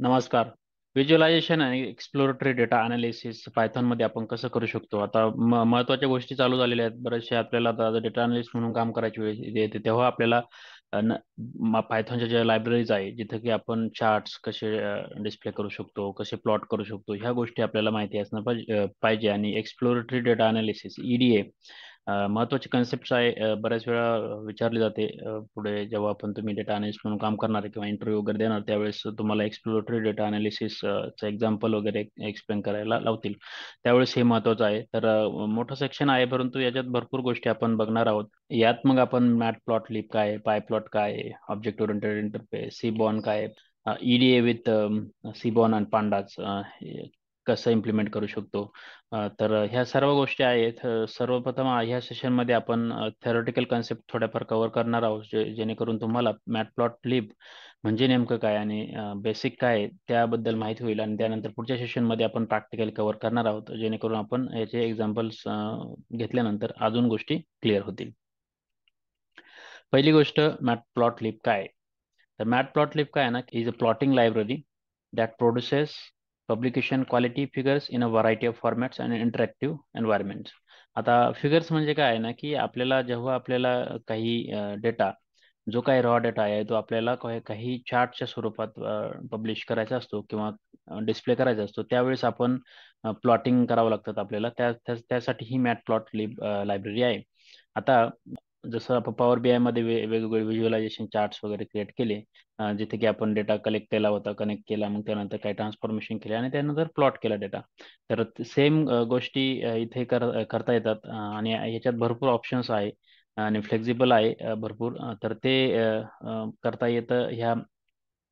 नमस्कार. व्हिज्युअलायझेशन आणि exploratory data analysis पायथॉनमध्ये आपण कसं करू शकतो? आता महत्त्वाच्या गोष्टी चालू झालेल्या आहेत. बरेचसे आपल्याला आता डेटा अनालिस्ट म्हणून काम करायची वेळ येते तेव्हा आपल्याला पायथॉनच्या ज्या लायब्ररीज आहे जिथं की आपण चार्ट्स कसे डिस्प्ले करू शकतो, कसे प्लॉट करू शकतो, ह्या गोष्टी आपल्याला माहिती असणं पाहिजे. आणि एक्सप्लोरेटरी डेटा अनालिसिस EDA महत्त्वाची कन्सेप्ट आहे. बऱ्याच वेळा विचारली जाते. पुढे जेव्हा आपण तुम्ही डेटा अनालिस्ट म्हणून काम करणार किंवा इंटरव्ह्यू वगैरे देणार त्यावेळेस तुम्हाला एक्सप्लोरेटरी डेटा अनालिसिस चं एक्झाम्पल वगैरे एक्सप्लेन करायला लावतील. त्यावेळेस हे महत्त्वाचं आहे. तर मोठं सेक्शन आहे, परंतु याच्यात भरपूर गोष्टी आपण बघणार आहोत. यात मग आपण मॅटप्लॉटलिब काय आहे, पायप्लॉट काय आहे, ऑब्जेक्ट ओरिएंटेड इंटरफेस, सीबॉन काय आहे, EDA विथ सीबॉन आणि पांडाज कसं इम्प्लिमेंट करू शकतो. तर ह्या सर्व गोष्टी आहेत. सर्वप्रथम ह्या सेशनमध्ये आपण थेरोटिकल कन्सेप्ट थोड्याफार कव्हर करणार आहोत, जेणेकरून तुम्हाला मॅटप्लॉटलिब म्हणजे नेमकं काय आणि बेसिक काय आहे त्याबद्दल माहिती होईल. आणि त्यानंतर पुढच्या सेशनमध्ये आपण प्रॅक्टिकल कव्हर करणार आहोत, जेणेकरून आपण याचे एक्झाम्पल्स घेतल्यानंतर अजून गोष्टी क्लिअर होतील. पहिली गोष्ट मॅटप्लॉटलिब काय आहे? तर मॅटप्लॉटलिब काय आहे ना, is a plotting library that produces publication quality figures in a variety of formats and interactive environments. आता फिगर्स म्हणजे काय आहे ना, की जेव्हा आपल्याला काही डेटा, जो काही रॉ डेटा आहे तो आपल्याला काही चार्टच्या स्वरूपात पब्लिश करायचा असतो किंवा डिस्प्ले करायचा असतो, त्यावेळेस आपण प्लॉटिंग करावं लागतात आपल्याला. त्यासाठी ही मॅटप्लॉटलिब लायब्ररी आहे. आता जसं आपण पॉवर BI मध्ये वेगवेगळे व्हिज्युअलायझेशन चार्ट्स वगैरे क्रिएट केले, जिथे की आपण डेटा कलेक्ट केला होता, कनेक्ट केला, मग त्यानंतर काही ट्रान्सफॉर्मेशन केले आणि त्यानंतर प्लॉट केला डेटा. तर सेम गोष्टी इथे करता येतात. आणि ह्याच्यात भरपूर ऑप्शन्स आहे आणि फ्लेक्झिबल आहे भरपूर. तर ते करता येतं ह्या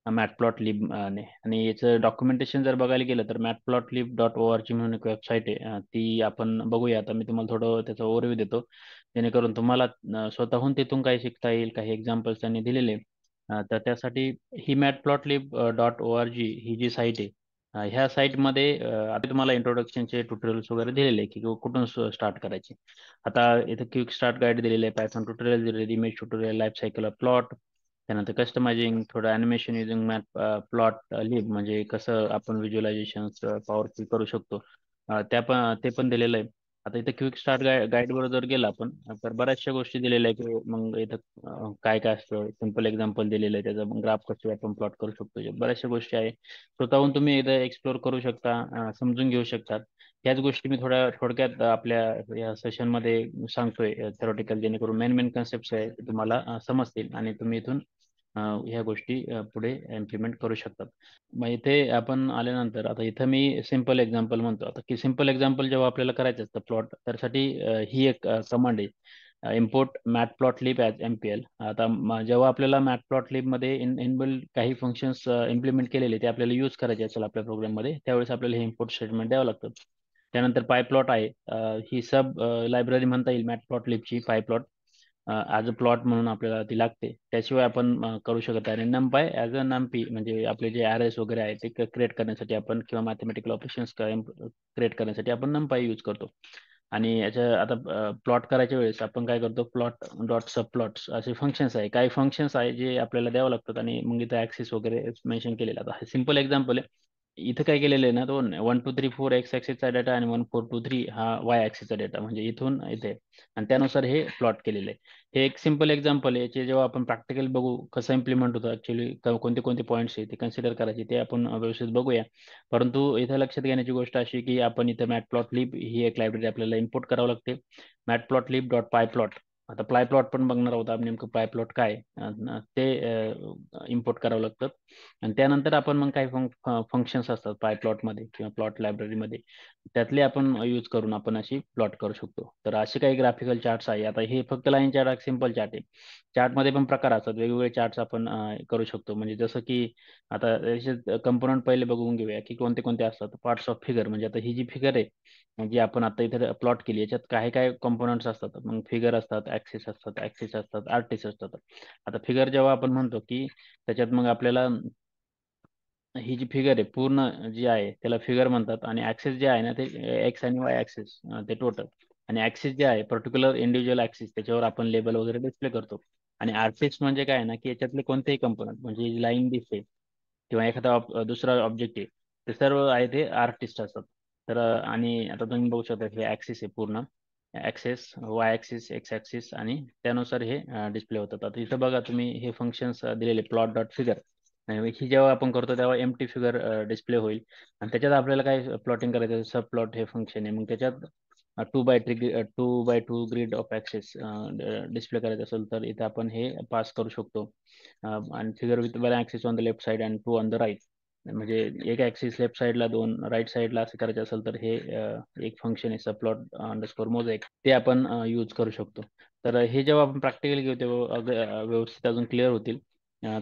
मॅटप्लॉटलिब ने. आणि याचं डॉक्युमेंटेशन जर बघायला गेलं तर matplotlib.org म्हणून एक वेबसाईट आहे. ती आपण बघूया. आता मी तुम्हाला थोडं त्याचा ओव्हरव्ह्यू देतो, जेणेकरून तुम्हाला स्वतःहून तिथून काही शिकता येईल. काही एक्झाम्पल्स त्यांनी दिलेले. तर त्यासाठी ही matplotlib.org ही जी साईट आहे, ह्या साईटमध्ये आता तुम्हाला इंट्रोडक्शनचे ट्युटोरियल्स वगैरे दिलेले आहे की कुठून स्टार्ट करायचे. आता इथे क्विक स्टार्ट गाईड दिलेले आहे, पायथॉन ट्युटोरियल दिलेले, image tutorial, life cycle of plot, त्यानंतर कस्टमायझिंग, थोडं अॅनिमेशन युजिंग प्लॉट लिब म्हणजे कसं आपण व्हिज्युअलायझेशन पॉवरफुल करू शकतो. ते पण दिलेलं आहे. आता इथं क्विक स्टार्ट गाईडवर जर गेला आपण, तर बऱ्याचशा गोष्टी दिलेल्या आहेत की मग इथं काय काय असतं, सिम्पल एक्झाम्पल दिलेलं आहे, त्याचा मग ग्राफ कसे आपण प्लॉट करू शकतो. बऱ्याचशा गोष्टी आहे, स्वतःहून तुम्ही इथं एक्सप्लोर करू शकता, समजून घेऊ शकतात. ह्याच गोष्टी मी थोडक्यात आपल्या या सेशनमध्ये सांगतोय थेरोटिकल, जेणेकरून मेन मेन कन्सेप्ट आहे ते तुम्हाला समजतील आणि तुम्ही इथून ह्या गोष्टी पुढे इम्प्लिमेंट करू शकतात. मग इथे आपण आल्यानंतर आता इथं मी सिम्पल एक्झाम्पल म्हणतो. आता की सिम्पल एक्झाम्पल जेव्हा आपल्याला करायचं असतं प्लॉट, त्यासाठी ही एक कमांड आहे, इम्पोर्ट मॅटप्लॉटलिब ॲज MPL. आता जेव्हा आपल्याला मॅटप्लॉटलिब मध्ये इनबिल्ट काही फंक्शन्स इम्प्लिमेंट केलेले ते आपल्याला यूज करायचे असेल आपल्या प्रोग्राममध्ये, त्यावेळेस आपल्याला हे इम्पोर्ट स्टेटमेंट द्यावं लागतं. त्यानंतर पायप्लॉट आहे, ही सब लायब्ररी म्हणता येईल मॅटप्लॉटलिबची. पायप्लॉट ॲज अ प्लॉट म्हणून आपल्याला ती लागते, त्याशिवाय आपण करू शकत नाही. आणि नमपाय ॲज अ नमपी म्हणजे आपले जे RS वगैरे आहे ते क्रिएट करण्यासाठी आपण, किंवा मॅथमॅटिकल ऑपरेशन्स क्रिएट करण्यासाठी आपण नमपाय यूज करतो. आणि याच्या आता प्लॉट करायच्या वेळेस आपण काय करतो, प्लॉट डॉट सब प्लॉट्स असे फंक्शन्स आहे, काही फंक्शन्स आहे जे आपल्याला द्यावं लागतात. आणि मग इथं ऍक्सिस वगैरे मेन्शन केलेलं. आता हे सिम्पल एक्झाम्पल आहे. इथं काय केलेलं आहे ना, तो 1 2 3 4 X ऍक्सिसचा डेटा आणि 1 4 2 3 हा Y ऍक्सिसचा डेटा, म्हणजे इथून इथे, आणि त्यानुसार हे प्लॉट केलेलं आहे. हे एक सिम्पल एक्झाम्पल आहे, याचे जेव्हा आपण प्रॅक्टिकल बघू कसं इम्प्लिमेंट होतं ऍक्च्युली, कोणते कोणते पॉईंट्स आहे ते कन्सिडर करायचे ते आपण व्यवस्थित बघूया. परंतु इथं लक्षात घेण्याची गोष्ट अशी की आपण इथं मॅटप्लॉटलिब ही एक लायब्ररी आपल्याला इम्पोर्ट करावं लागते. matplotlib.pyplot. आता प्लॉट पण बघणार आहोत आपण, नेमकं प्लॉट काय ते इम्पोर्ट करावं लागतं. आणि त्यानंतर आपण मग काही फंक्शन्स असतात मध्ये किंवा प्लॉट लायब्ररीमध्ये, त्यातले आपण यूज करून आपण अशी प्लॉट करू शकतो. तर असे काही ग्राफिकल चार्ट्स आहे. आता हे फक्त लाईन चार्ट, सिम्पल चार्ट आहे. चार्टमध्ये पण प्रकार असतात, वेगवेगळे चार्ट्स आपण करू शकतो. म्हणजे जसं की आता याचे कंपोनंट पहिले बघून घेऊया की कोणते कोणते असतात. पार्ट्स ऑफ फिगर म्हणजे आता ही जी फिगर आहे, जी आपण आता इथे प्लॉट केली, याच्यात काय काय कॉम्पोनंट्स असतात. मग फिगर असतात, ऍक्सिस असतात, आर्टिस्ट असतात. आता फिगर जेव्हा आपण म्हणतो की त्याच्यात मग आपल्याला ही जी फिगर आहे पूर्ण जी आहे त्याला फिगर म्हणतात. आणि ऍक्सिस जे आहे ना ते एक्स आणि वाय ऍक्सिस, ते टोटल. आणि ऍक्सिस जे आहे पर्टिक्युलर इंडिव्हिज्युअल ऍक्सिस, त्याच्यावर आपण लेबल वगैरे डिस्प्ले करतो. आणि आर्टिस्ट म्हणजे काय आहे ना, की याच्यातले कोणतेही कंपोनंट, म्हणजे लाईन दिसते किंवा एखादा दुसरा ऑब्जेक्ट आहे, ते सर्व आहे ते आर्टिस्ट असतात. तर आणि आता तुम्ही बघू शकता हे ॲक्सिस आहे पूर्ण, access Y axis, x axis, आणि त्यानुसार हे डिस्प्ले होतात. आता इथं बघा तुम्ही हे फंक्शन्स दिलेले प्लॉट डॉट फिगर, ही जेव्हा आपण करतो तेव्हा एम्प्टी फिगर डिस्प्ले होईल, आणि त्याच्यात आपल्याला काय प्लॉटिंग करायचं, सब प्लॉट हे फंक्शन आहे. मग त्याच्यात 2 by 2 grid of access display करायचं असेल तर इथे आपण हे पास करू शकतो. आणि figure with one axis on the left side and two on the right, म्हणजे एक ॲक्सिस लेफ्ट साईडला, दोन राईट साईडला असं करायचं असेल तर हे एक फंक्शन आहे सबप्लॉट अंडरस्कोर मोझेक, ते आपण यूज करू शकतो. तर हे जेव्हा आपण प्रॅक्टिकली घेऊ तेव्हा व्यवस्थित अजून क्लिअर होतील.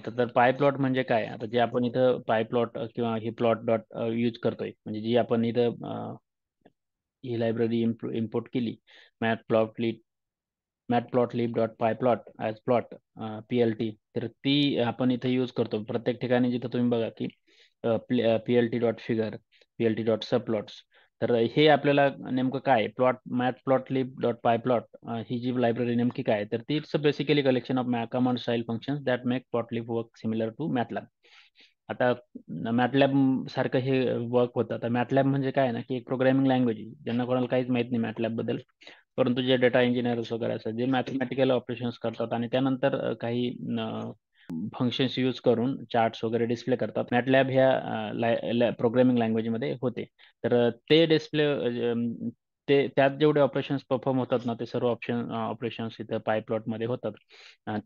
तर पाय प्लॉट म्हणजे काय, आता जे आपण इथं पाय प्लॉट किंवा ही प्लॉट डॉट यूज करतोय, म्हणजे जी आपण इथं ही लायब्ररी इम्पोर्ट केली, matplotlib matplotlib dot py plot as plot PLT, तर ती आपण इथे यूज करतो प्रत्येक ठिकाणी जिथं तुम्ही बघा की PLT dot figure, PLT dot subplots. तर हे आपल्याला नेमकं काय plot matplotlib dot py plot, ही जी लायब्ररी नेमकी काय, तर ती it's basically collection of command style functions that make plotlib work similar to MATLAB. आता मॅटलॅब सारखं हे वर्क होतं. आता मॅटलॅब म्हणजे काय ना, की एक प्रोग्रामिंग लँग्वेज आहे, ज्यांना कोणाला काहीच माहित नाही मॅटलॅब बद्दल, परंतु जे डेटा इंजिनियर्स वगैरे असतात जे मॅथमॅटिकल ऑपरेशन्स करतात आणि त्यानंतर काही फंक्शन्स यूज करून चार्ट्स वगैरे डिस्प्ले करतात, मॅटलॅब ह्या प्रोग्रामिंग लँग्वेजमध्ये होते. तर ते डिस्प्ले ते त्यात जेवढे ऑपरेशन्स परफॉर्म होतात ना, ते सर्व ऑपरेशन्स इथं पायप्लॉटमध्ये होतात.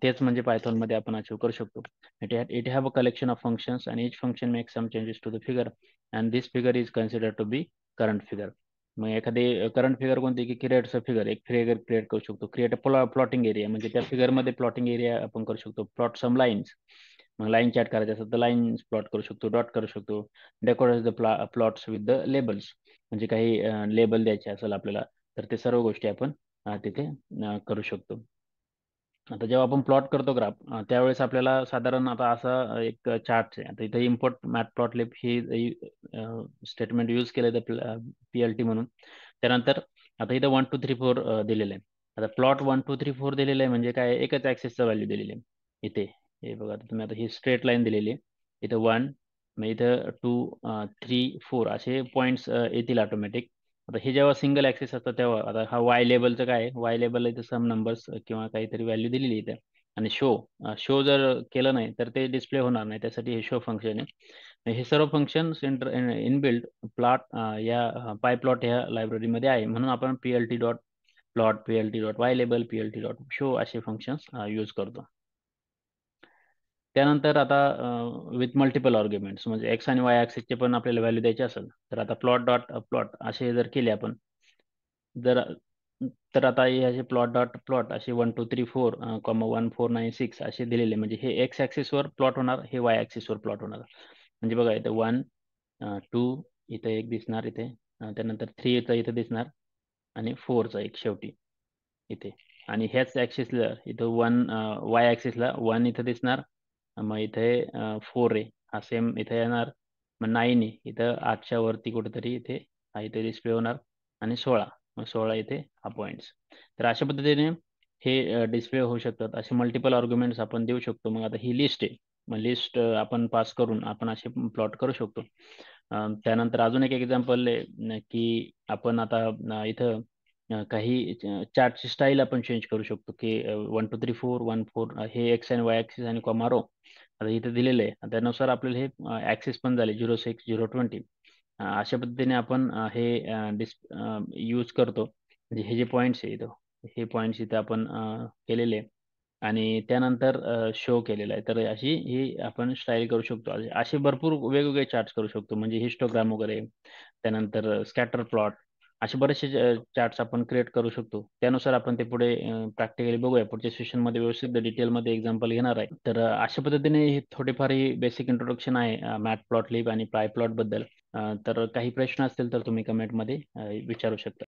तेच म्हणजे पायथॉनमध्ये आपण अचीव करू शकतो. It have a collection of functions and each function makes some changes to the figure and this figure is considered to be current figure. मग एखादी करंट फिगर कोणती, की क्रिएटचं फिगर, एक फिगर क्रिएट करू शकतो. क्रिएट प्लॉटिंग एरिया, म्हणजे त्या फिगरमध्ये plotting area आपण करू शकतो. प्लॉट सम लाईन्स, मग लाईन चॅट करायचं असेल तर लाईन्स प्लॉट करू शकतो, डॉट करू शकतो. Decorate the plots with the labels, म्हणजे काही लेबल द्यायचे असेल आपल्याला, तर ते सर्व गोष्टी आपण तिथे करू शकतो. आता जेव्हा आपण प्लॉट करतो ग्राफ, त्यावेळेस आपल्याला साधारण आता असा एक चार्ट आहे. आता इथे इम्पोर्ट मॅटप्लॉटलिब ही स्टेटमेंट यूज केलं तर PLT म्हणून. त्यानंतर आता इथं 1 2 3 4 दिलेलं आहे. आता प्लॉट 1 2 3 4 दिलेलं आहे म्हणजे काय, एकच ॲक्सेसचा व्हॅल्यू दिलेली आहे इथे. हे बघा तुम्ही, आता ही स्ट्रेट लाईन दिलेली आहे, इथं 1, मग इथं 2 3 4 असे पॉईंट्स येतील ऑटोमॅटिक. आता हे जेव्हा सिंगल ॲक्सेस असतं तेव्हा, आता हा वाय लेबलचं काय आहे, वाय लेबलला इथं सम नंबर्स किंवा काहीतरी व्हॅल्यू दिलेली इथे. आणि शो जर केलं नाही तर ते डिस्प्ले होणार नाही, त्यासाठी हे शो फंक्शन आहे. हे सर्व फंक्शन्स इनबिल्ट प्लॉट या पाय प्लॉट ह्या लायब्ररीमध्ये आहे, म्हणून आपण PLT dot plot, PLT dot Y label, PLT dot show असे फंक्शन्स यूज करतो. त्यानंतर आता विथ मल्टिपल आर्ग्युमेंट्स, म्हणजे एक्स आणि वाय ॲक्सिसचे पण आपल्याला व्हॅल्यू द्यायचे असेल तर आता प्लॉट डॉट प्लॉट असे जर केले आपण, जर तर आता ह्याचे प्लॉट डॉट प्लॉट असे 1 2 3 4 1 4 9 6 असे दिलेले, म्हणजे हे एक्स ॲक्सिसवर प्लॉट होणार, हे वाय ॲक्सिसवर प्लॉट होणार. म्हणजे बघा इथे 1 2 इथे एक दिसणार इथे, त्यानंतर 3चा इथे दिसणार, आणि 4चा एक शेवटी इथे. आणि ह्याच ॲक्सिसला इथं वाय ॲक्सिसला 1 इथं दिसणार, मग इथे 4 आहे हा सेम इथे येणार, मग 9 आहे इथं 8च्या वरती कुठेतरी इथे, हा इथे डिस्प्ले होणार, आणि 16, मग 16 इथे हा पॉईंट्स. तर अशा पद्धतीने हे डिस्प्ले होऊ शकतात. असे मल्टिपल आर्ग्युमेंट्स आपण देऊ शकतो. मग आता ही लिस्ट आहे, मग लिस्ट आपण पास करून आपण असे प्लॉट करू शकतो. त्यानंतर अजून एक एक्झाम्पल आहे की आपण आता इथं काही चार्टची स्टाईल आपण चेंज करू शकतो, की 1 2 3 4 1 4 हे एक्स आणि वाय ॲक्सिस आणि कॉमा रो आता इथे दिलेलं आहे. त्यानुसार आपल्याला हे ॲक्सिस पण झाले 0 6 0 20. अशा पद्धतीने आपण हे यूज करतो. म्हणजे हे जे पॉईंट्स आहे इथं, हे पॉईंट्स इथं आपण केलेले आहे आणि त्यानंतर शो केलेला आहे. तर अशी ही आपण स्टाईल करू शकतो. असे भरपूर वेगवेगळे चार्ट्स करू शकतो, म्हणजे हिस्टोग्राम वगैरे, त्यानंतर स्कॅटर प्लॉट, असे बरेचसे चार्ट्स आपण क्रिएट करू शकतो. त्यानुसार आपण ते पुढे प्रॅक्टिकली बघूया. पुढच्या सेशनमध्ये व्यवस्थित डिटेलमध्ये एक्झाम्पल घेणार आहे. तर अशा पद्धतीने हे थोडेफार ही बेसिक इंट्रोडक्शन आहे मॅटप्लॉटलिब आणि पायप्लॉट बद्दल. तर काही प्रश्न असतील तर तुम्ही कमेंटमध्ये विचारू शकता.